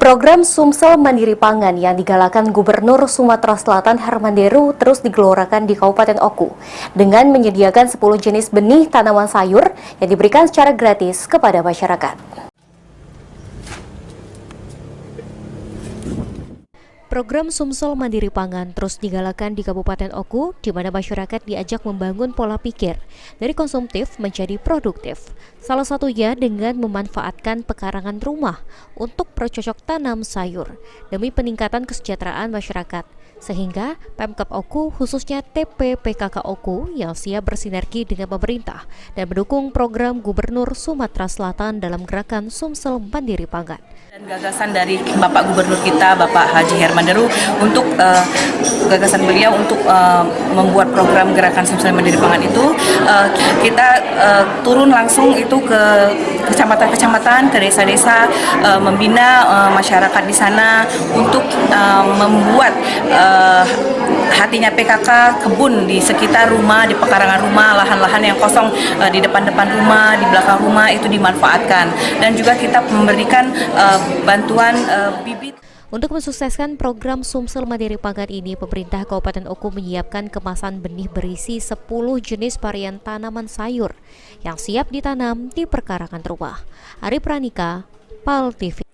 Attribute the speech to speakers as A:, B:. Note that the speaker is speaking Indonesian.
A: Program Sumsel Mandiri Pangan yang digalakan Gubernur Sumatera Selatan Herman Deru terus digelorakan di Kabupaten Oku dengan menyediakan 10 jenis benih tanaman sayur yang diberikan secara gratis kepada masyarakat. Program Sumsel Mandiri Pangan terus digalakan di Kabupaten Oku, di mana masyarakat diajak membangun pola pikir dari konsumtif menjadi produktif. Salah satunya dengan memanfaatkan pekarangan rumah untuk bercocok tanam sayur demi peningkatan kesejahteraan masyarakat. Sehingga Pemkab Oku, khususnya TP-PKK Oku, yang siap bersinergi dengan pemerintah dan mendukung program Gubernur Sumatera Selatan dalam gerakan Sumsel Mandiri Pangan.
B: Dan gagasan dari Bapak Gubernur kita, Bapak Haji Herman Deru, untuk gagasan beliau untuk membuat program gerakan Sumsel Mandiri Pangan itu, kita turun langsung itu ke kecamatan-kecamatan, ke desa-desa, membina masyarakat di sana untuk membuat hatinya PKK kebun di sekitar rumah, di pekarangan rumah, lahan-lahan yang kosong di depan-depan rumah, di belakang rumah itu dimanfaatkan. Dan juga kita memberikan bantuan bibit.
A: Untuk mensukseskan program Sumsel Mandiri Pangan ini, pemerintah Kabupaten Oku menyiapkan kemasan benih berisi 10 jenis varian tanaman sayur yang siap ditanam di perkarangan rumah. Ari Pranika, PAL TV.